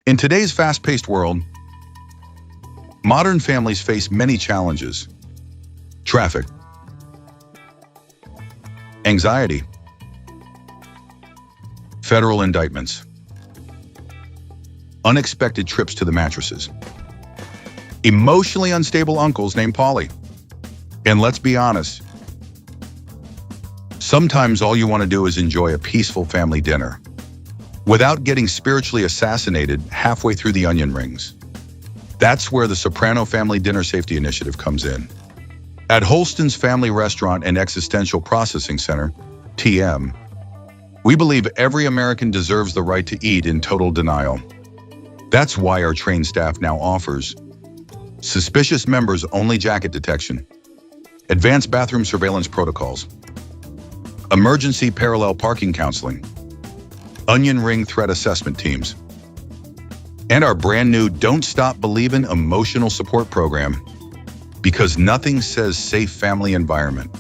In today's fast-paced world, modern families face many challenges: traffic, anxiety, federal indictments, unexpected trips to the mattresses, emotionally unstable uncles named Paulie. And let's be honest, sometimes all you want to do is enjoy a peaceful family dinner without getting spiritually assassinated halfway through the onion rings. That's where the Soprano Family Dinner Safety Initiative comes in. At Holston's Family Restaurant and Existential Processing Center, TM, we believe every American deserves the right to eat in total denial. That's why our trained staff now offers suspicious members only jacket detection, advanced bathroom surveillance protocols, emergency parallel parking counseling, onion ring threat assessment teams, and our brand new Don't Stop Believin' emotional support program, because nothing says safe family environment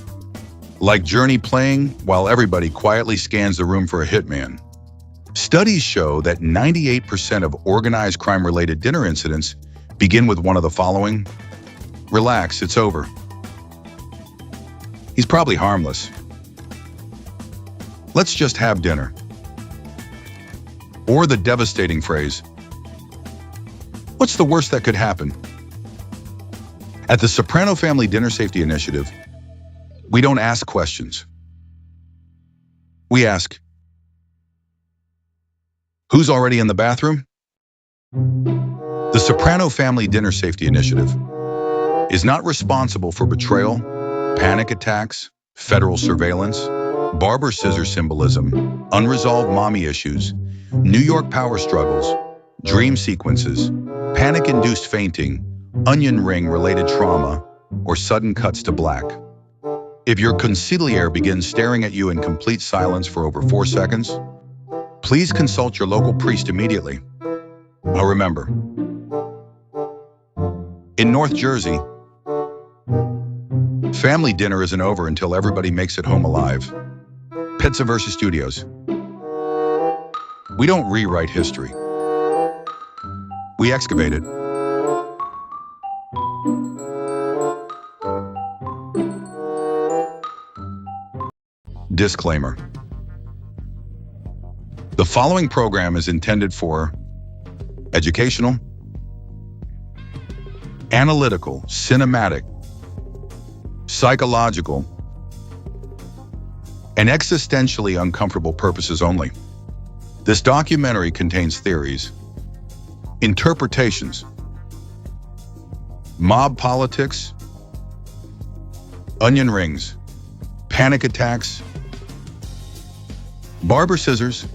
like Journey playing while everybody quietly scans the room for a hitman. Studies show that 98% of organized crime-related dinner incidents begin with one of the following: relax, it's over. He's probably harmless. Let's just have dinner. Or the devastating phrase, what's the worst that could happen? At the Soprano Family Dinner Safety Initiative, we don't ask questions. We ask, who's already in the bathroom? The Soprano Family Dinner Safety Initiative is not responsible for betrayal, panic attacks, federal surveillance, barber scissor symbolism, unresolved mommy issues, New York power struggles, dream sequences, panic-induced fainting, onion ring-related trauma, or sudden cuts to black. If your consigliere begins staring at you in complete silence for over 4 seconds, please consult your local priest immediately. Now remember, in North Jersey, family dinner isn't over until everybody makes it home alive. Pizza vs. Studios. We don't rewrite history. We excavate it. Disclaimer. The following program is intended for educational, analytical, cinematic, psychological, and existentially uncomfortable purposes only. This documentary contains theories, interpretations, mob politics, onion rings, panic attacks, barber scissors,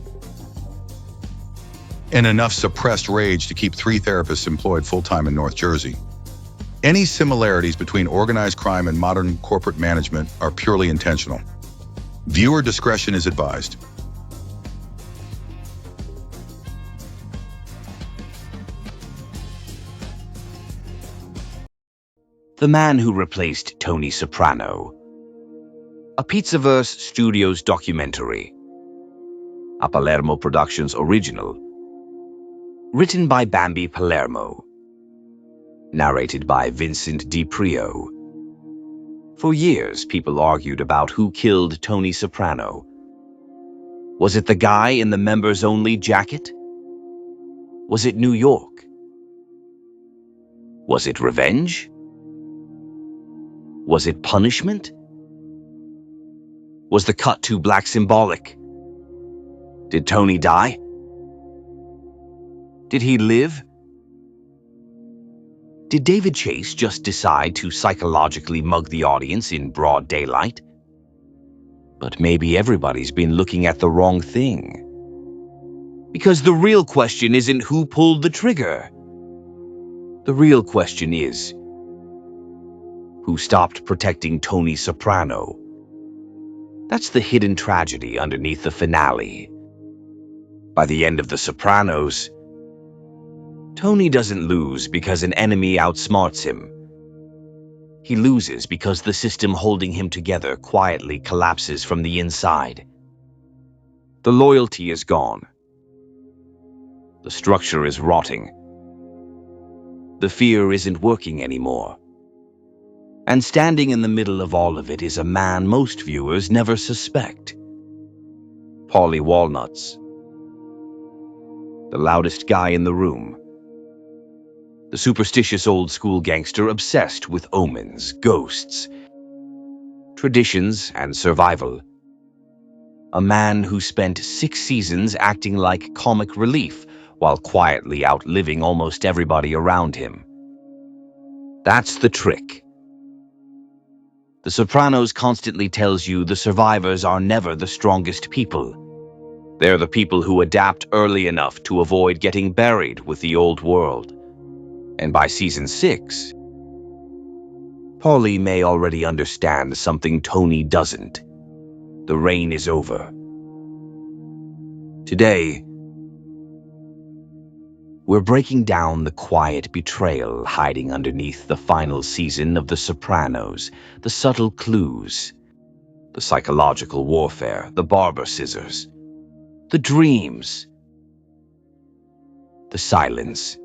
and enough suppressed rage to keep 3 therapists employed full-time in North Jersey. Any similarities between organized crime and modern corporate management are purely intentional. Viewer discretion is advised. The Man Who Replaced Tony Soprano, a Pizzaverse Studios documentary, a Palermo Productions original, written by Bambi Palermo, narrated by Vincent DiPrio. For years, people argued about who killed Tony Soprano. Was it the guy in the members-only jacket? Was it New York? Was it revenge? Was it punishment? Was the cut too black symbolic? Did Tony die? Did he live? Did David Chase just decide to psychologically mug the audience in broad daylight? But maybe everybody's been looking at the wrong thing. Because the real question isn't who pulled the trigger. The real question is, who stopped protecting Tony Soprano? That's the hidden tragedy underneath the finale. By the end of The Sopranos, Tony doesn't lose because an enemy outsmarts him. He loses because the system holding him together quietly collapses from the inside. The loyalty is gone. The structure is rotting. The fear isn't working anymore. And standing in the middle of all of it is a man most viewers never suspect. Paulie Walnuts. The loudest guy in the room. The superstitious old-school gangster obsessed with omens, ghosts, traditions, and survival. A man who spent 6 seasons acting like comic relief while quietly outliving almost everybody around him. That's the trick. The Sopranos constantly tells you the survivors are never the strongest people. They're the people who adapt early enough to avoid getting buried with the old world. And by season 6, Paulie may already understand something Tony doesn't. The reign is over. Today, we're breaking down the quiet betrayal hiding underneath the final season of The Sopranos, the subtle clues, the psychological warfare, the barber scissors, the dreams, the silence,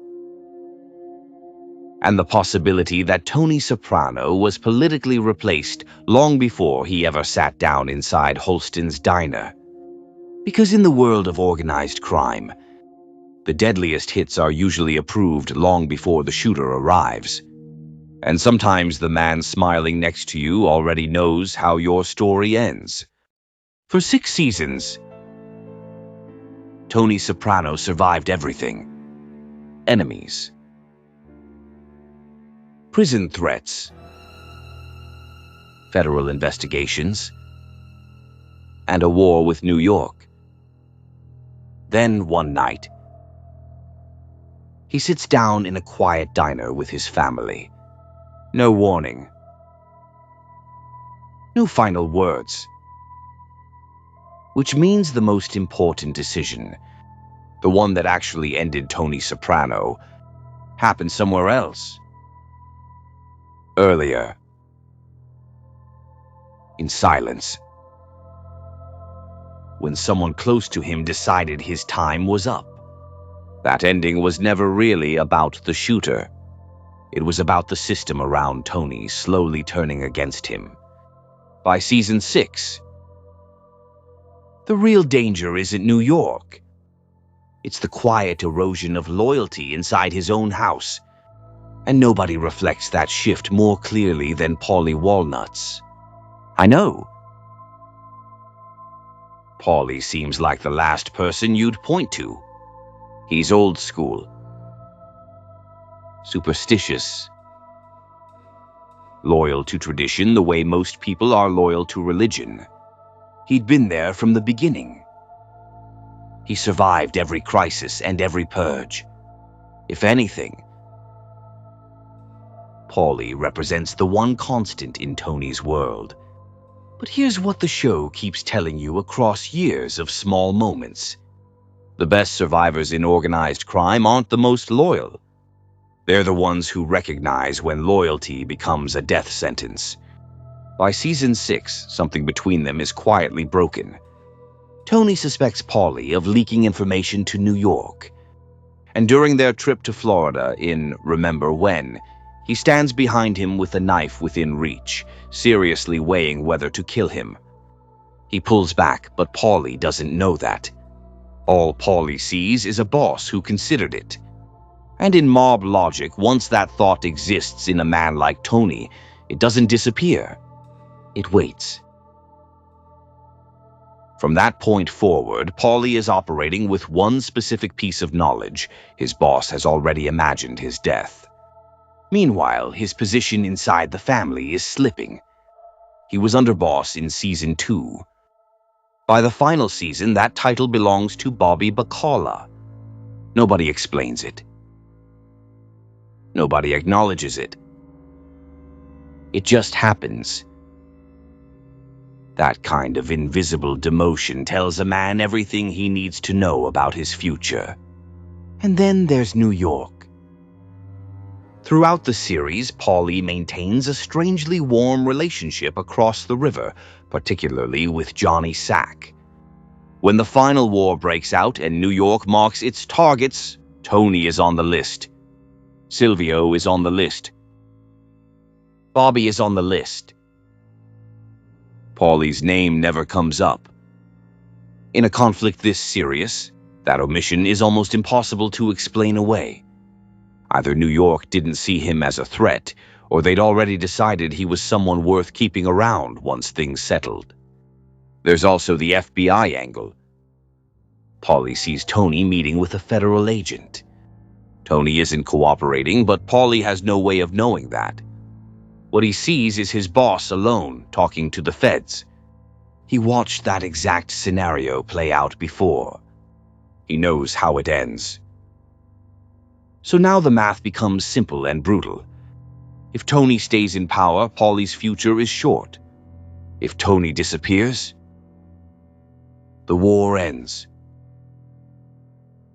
and the possibility that Tony Soprano was politically replaced long before he ever sat down inside Holston's diner. Because in the world of organized crime, the deadliest hits are usually approved long before the shooter arrives. And sometimes the man smiling next to you already knows how your story ends. For 6 seasons, Tony Soprano survived everything. Enemies, prison threats, federal investigations, and a war with New York. Then one night, he sits down in a quiet diner with his family. No warning. No final words. Which means the most important decision, the one that actually ended Tony Soprano, happened somewhere else. Earlier. In silence. When someone close to him decided his time was up. That ending was never really about the shooter. It was about the system around Tony slowly turning against him. By season 6, the real danger isn't New York. It's the quiet erosion of loyalty inside his own house. And nobody reflects that shift more clearly than Paulie Walnuts. I know. Paulie seems like the last person you'd point to. He's old school, superstitious, loyal to tradition the way most people are loyal to religion. He'd been there from the beginning. He survived every crisis and every purge. If anything, Paulie represents the one constant in Tony's world. But here's what the show keeps telling you across years of small moments. The best survivors in organized crime aren't the most loyal. They're the ones who recognize when loyalty becomes a death sentence. By season 6, something between them is quietly broken. Tony suspects Paulie of leaking information to New York. And during their trip to Florida in Remember When, he stands behind him with a knife within reach, seriously weighing whether to kill him. He pulls back, but Paulie doesn't know that. All Paulie sees is a boss who considered it. And in mob logic, once that thought exists in a man like Tony, it doesn't disappear. It waits. From that point forward, Paulie is operating with one specific piece of knowledge. His boss has already imagined his death. Meanwhile, his position inside the family is slipping. He was underboss in season 2. By the final season, that title belongs to Bobby Bacala. Nobody explains it. Nobody acknowledges it. It just happens. That kind of invisible demotion tells a man everything he needs to know about his future. And then there's New York. Throughout the series, Paulie maintains a strangely warm relationship across the river, particularly with Johnny Sack. When the final war breaks out and New York marks its targets, Tony is on the list. Silvio is on the list. Bobby is on the list. Paulie's name never comes up. In a conflict this serious, that omission is almost impossible to explain away. Either New York didn't see him as a threat, or they'd already decided he was someone worth keeping around once things settled. There's also the FBI angle. Paulie sees Tony meeting with a federal agent. Tony isn't cooperating, but Paulie has no way of knowing that. What he sees is his boss alone, talking to the feds. He watched that exact scenario play out before. He knows how it ends. So now the math becomes simple and brutal. If Tony stays in power, Paulie's future is short. If Tony disappears, the war ends.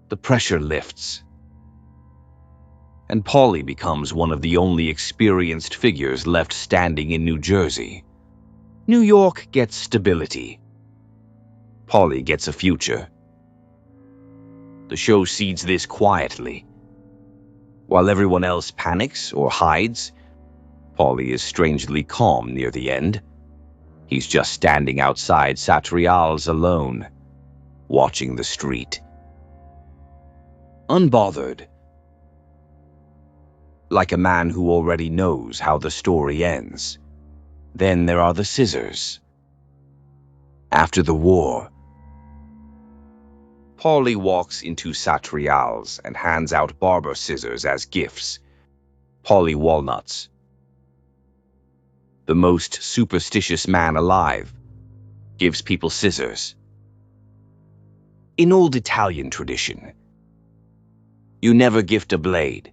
The pressure lifts. And Paulie becomes one of the only experienced figures left standing in New Jersey. New York gets stability. Paulie gets a future. The show seeds this quietly. While everyone else panics or hides, Paulie is strangely calm near the end. He's just standing outside Satrial's alone, watching the street. Unbothered. Like a man who already knows how the story ends. Then there are the scissors. After the war, Paulie walks into Satrial's and hands out barber scissors as gifts. Paulie Walnuts. The most superstitious man alive gives people scissors. In old Italian tradition, you never gift a blade.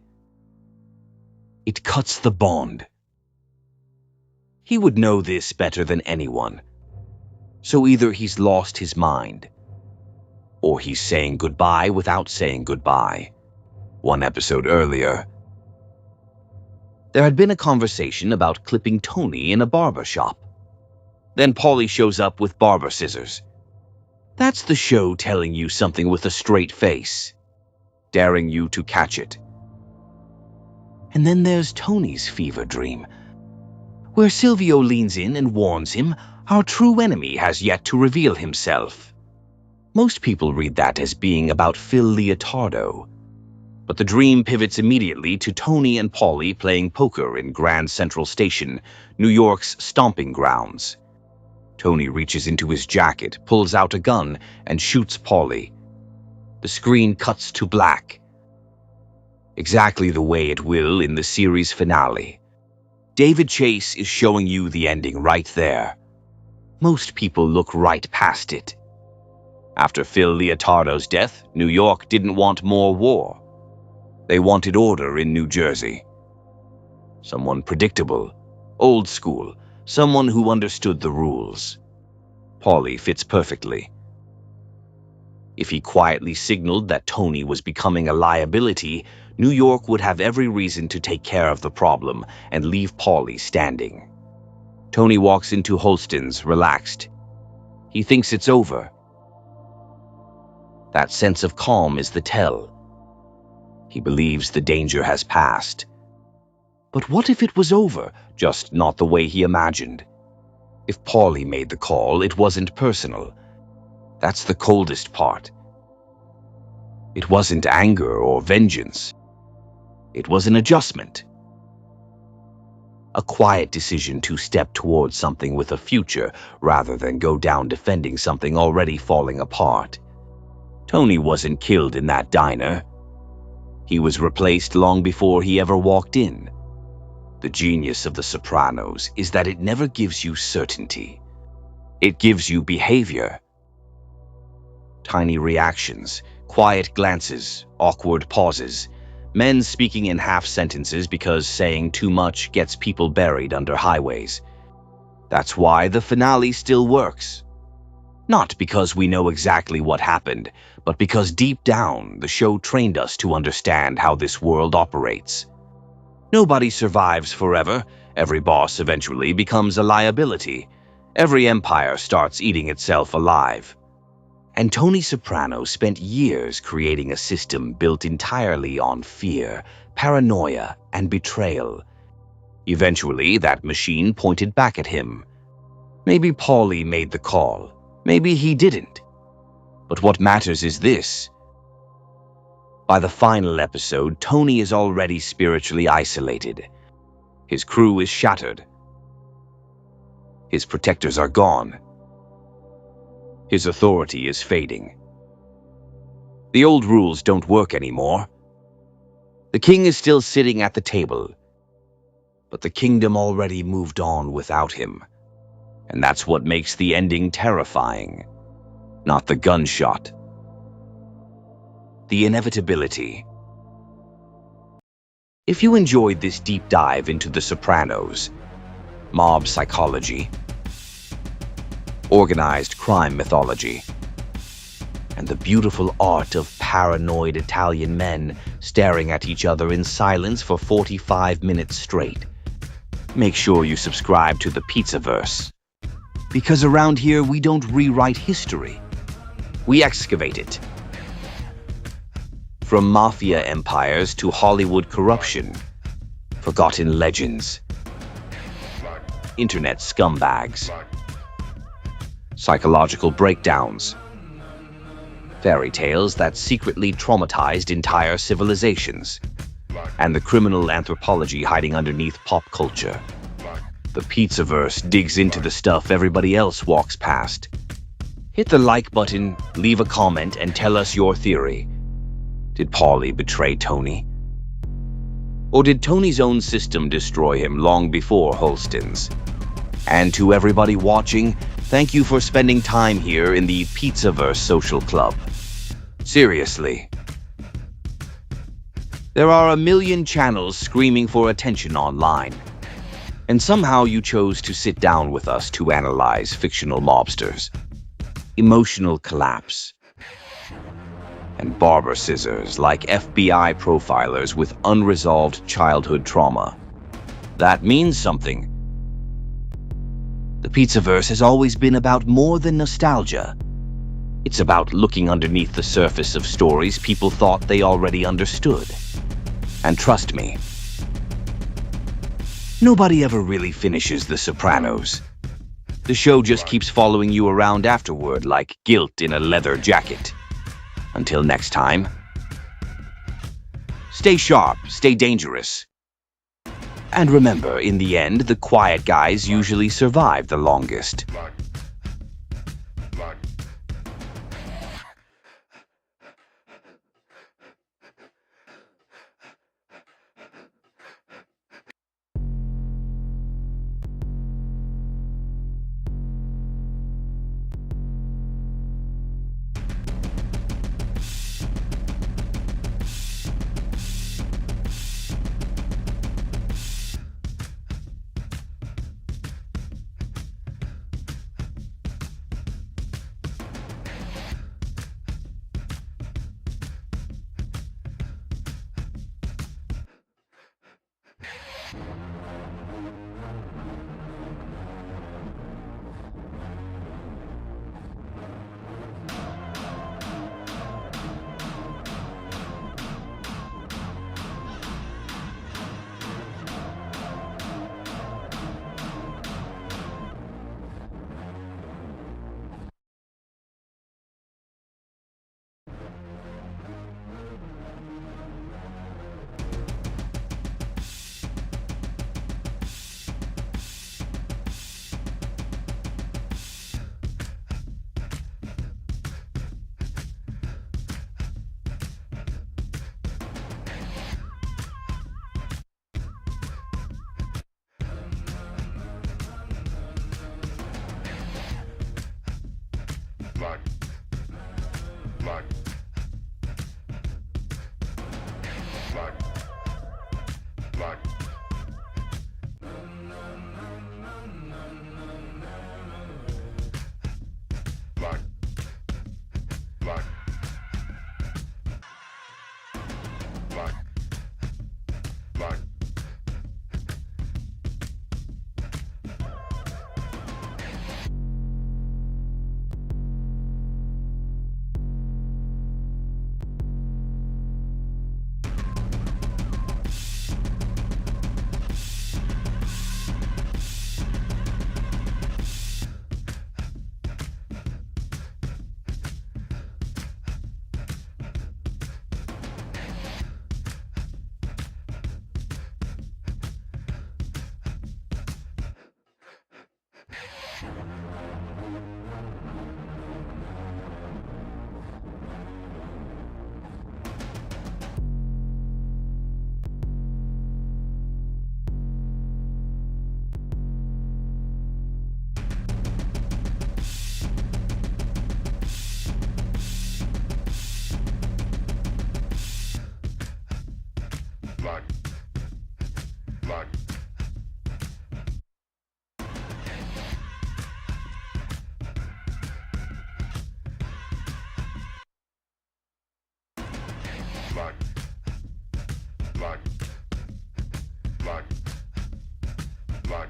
It cuts the bond. He would know this better than anyone. So either he's lost his mind, or he's saying goodbye without saying goodbye. One episode earlier, there had been a conversation about clipping Tony in a barber shop. Then Paulie shows up with barber scissors. That's the show telling you something with a straight face, daring you to catch it. And then there's Tony's fever dream, where Silvio leans in and warns him our true enemy has yet to reveal himself. Most people read that as being about Phil Leotardo, but the dream pivots immediately to Tony and Paulie playing poker in Grand Central Station, New York's stomping grounds. Tony reaches into his jacket, pulls out a gun, and shoots Paulie. The screen cuts to black. Exactly the way it will in the series finale. David Chase is showing you the ending right there. Most people look right past it. After Phil Leotardo's death, New York didn't want more war. They wanted order in New Jersey. Someone predictable, old school, someone who understood the rules. Paulie fits perfectly. If he quietly signaled that Tony was becoming a liability, New York would have every reason to take care of the problem and leave Paulie standing. Tony walks into Holston's, relaxed. He thinks it's over. That sense of calm is the tell. He believes the danger has passed. But what if it was over, just not the way he imagined? If Paulie made the call, it wasn't personal. That's the coldest part. It wasn't anger or vengeance. It was an adjustment. A quiet decision to step towards something with a future rather than go down defending something already falling apart. Tony wasn't killed in that diner. He was replaced long before he ever walked in. The genius of The Sopranos is that it never gives you certainty. It gives you behavior. Tiny reactions, quiet glances, awkward pauses, men speaking in half sentences because saying too much gets people buried under highways. That's why the finale still works. Not because we know exactly what happened, but because deep down the show trained us to understand how this world operates. Nobody survives forever. Every boss eventually becomes a liability. Every empire starts eating itself alive. And Tony Soprano spent years creating a system built entirely on fear, paranoia, and betrayal. Eventually, that machine pointed back at him. Maybe Paulie made the call. Maybe he didn't. But what matters is this. By the final episode, Tony is already spiritually isolated. His crew is shattered. His protectors are gone. His authority is fading. The old rules don't work anymore. The king is still sitting at the table, but the kingdom already moved on without him. And that's what makes the ending terrifying. Not the gunshot. The inevitability. If you enjoyed this deep dive into The Sopranos, mob psychology, organized crime mythology, and the beautiful art of paranoid Italian men staring at each other in silence for 45 minutes straight, make sure you subscribe to the Pizzaverse. Because around here, we don't rewrite history. We excavate it. From mafia empires to Hollywood corruption, forgotten legends, internet scumbags, psychological breakdowns, fairy tales that secretly traumatized entire civilizations, and the criminal anthropology hiding underneath pop culture. The Pizzaverse digs into the stuff everybody else walks past. Hit the like button, leave a comment, and tell us your theory. Did Paulie betray Tony? Or did Tony's own system destroy him long before Holston's? And to everybody watching, thank you for spending time here in the Pizzaverse Social Club. Seriously. There are a million channels screaming for attention online. And somehow you chose to sit down with us to analyze fictional mobsters, emotional collapse, and barber scissors like FBI profilers with unresolved childhood trauma. That means something. The Pizzaverse has always been about more than nostalgia. It's about looking underneath the surface of stories people thought they already understood. And trust me, nobody ever really finishes The Sopranos. The show just keeps following you around afterward like guilt in a leather jacket. Until next time, stay sharp, stay dangerous. And remember, in the end, the quiet guys usually survive the longest. Black. Black. Black. Black. Black. Black.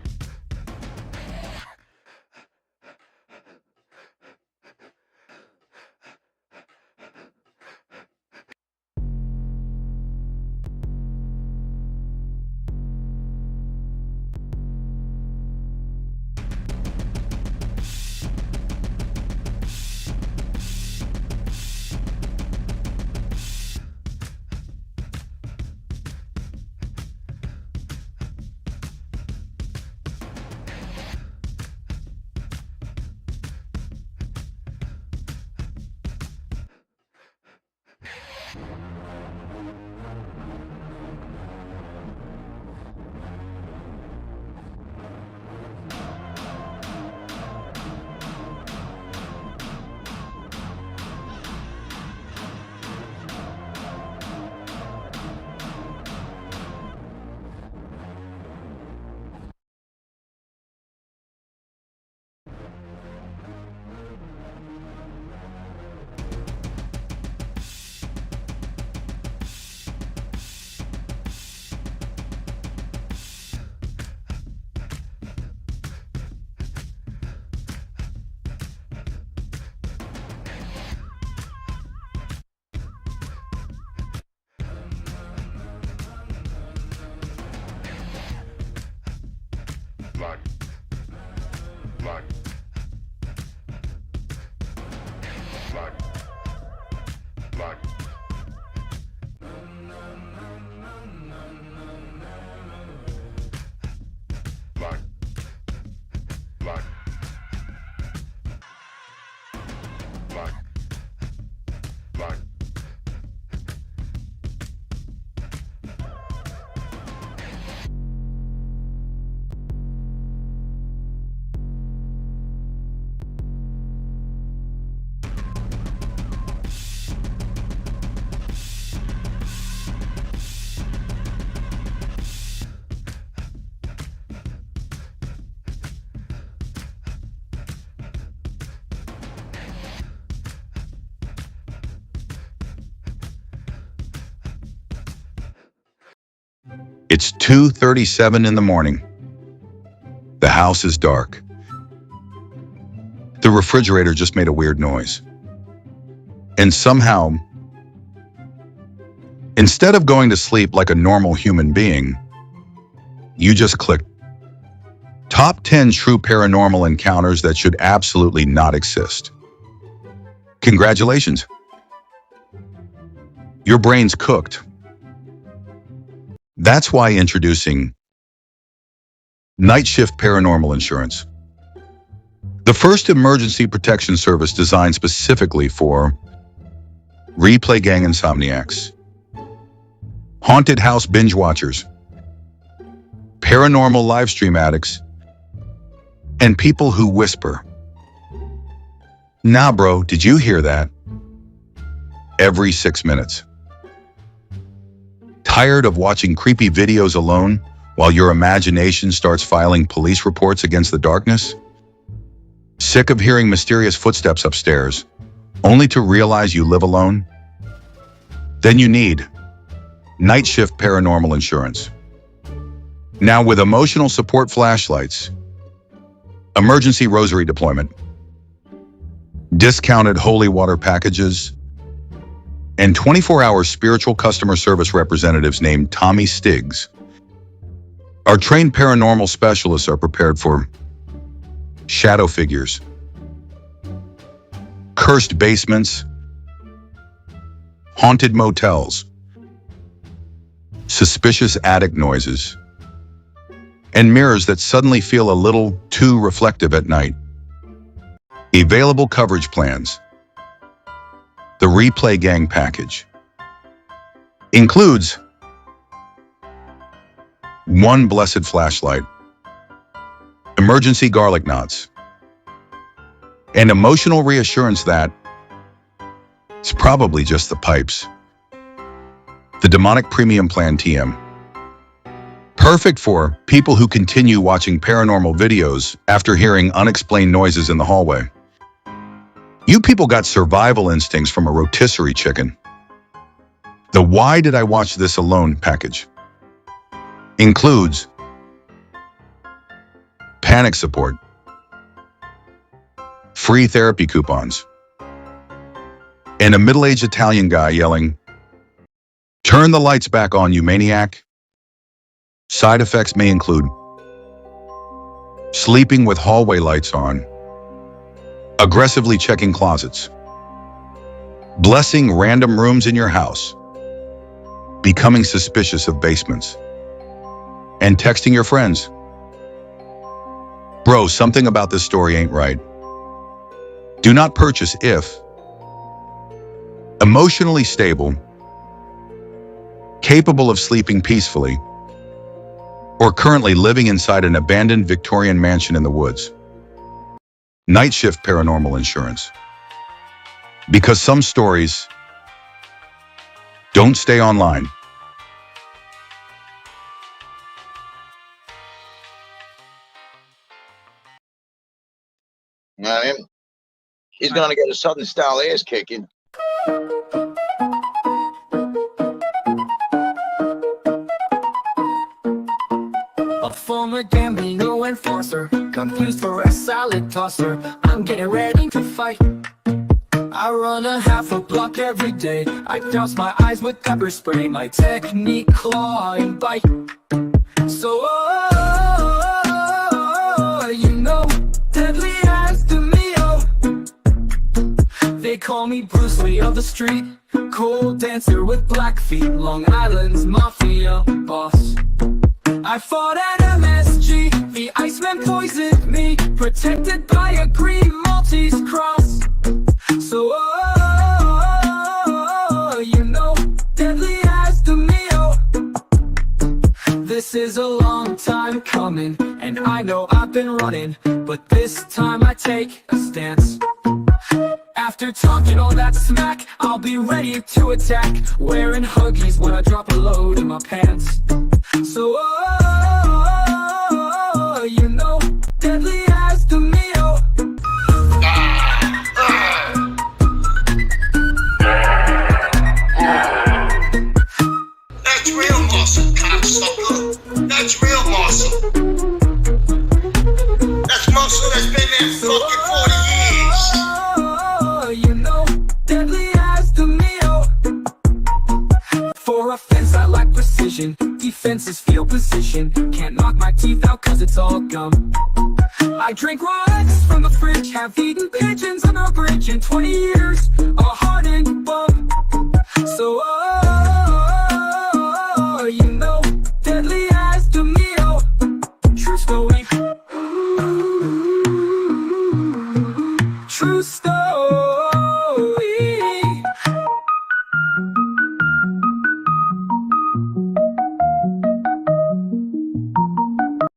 Black. Black. Black. Black. Black. Black. Black. Black. It's 2:37 in the morning. The house is dark. The refrigerator just made a weird noise. And somehow, instead of going to sleep like a normal human being, you just clicked top 10 true paranormal encounters that should absolutely not exist. Congratulations. Your brain's cooked. That's why introducing Night Shift Paranormal Insurance, the first emergency protection service designed specifically for replay gang insomniacs, haunted house binge watchers, paranormal live stream addicts, and people who whisper. Nah, bro, did you hear that? Every 6 minutes. Tired of watching creepy videos alone while your imagination starts filing police reports against the darkness? Sick of hearing mysterious footsteps upstairs, only to realize you live alone? Then you need Night Shift Paranormal Insurance. Now with emotional support flashlights, emergency rosary deployment, discounted holy water packages, and 24-hour spiritual customer service representatives named Tommy Stiggs. Our trained paranormal specialists are prepared for shadow figures, cursed basements, haunted motels, suspicious attic noises, and mirrors that suddenly feel a little too reflective at night. Available coverage plans. The Replay Gang package includes one blessed flashlight, emergency garlic knots, and emotional reassurance that it's probably just the pipes. The Demonic Premium Plan TM. Perfect for people who continue watching paranormal videos after hearing unexplained noises in the hallway. You people got survival instincts from a rotisserie chicken. The Why Did I Watch This Alone package includes panic support, free therapy coupons, and a middle-aged Italian guy yelling, "Turn the lights back on, you maniac." Side effects may include sleeping with hallway lights on, aggressively checking closets, blessing random rooms in your house, becoming suspicious of basements, and texting your friends. Bro, something about this story ain't right. Do not purchase if emotionally stable, capable of sleeping peacefully, or currently living inside an abandoned Victorian mansion in the woods. Night shift paranormal insurance. Because some stories don't stay online. You know what I mean? He's gonna get a Southern style ass kicking. A former gambling enforcer, confused for a salad tosser. I'm getting ready to fight. I run a half a block every day. I douse my eyes with pepper spray. My technique, claw and bite. So, you know, deadly as the Mio. They call me Bruce Lee of the street. Cold dancer with black feet. Long Island's mafia boss. I fought at MSG, the Iceman poisoned me, protected by a green Maltese cross. So, you know, deadly as the Mio. This is a long time coming, and I know I've been running, but this time I take a stance. After talking all that smack, I'll be ready to attack, wearing Huggies when I drop a load in my pants. So, you know, deadly as the Mio. That's real muscle, cocksucker. That's real muscle. That's muscle that's been there fucking 40 years. You know, deadly as the Mio. For offense, I lack precision. Defense is field position. Can't knock my teeth out cause it's all gum. I drink raw eggs from the fridge. Have eaten pigeons on a bridge in 20 years. A hardened bum. So, you know,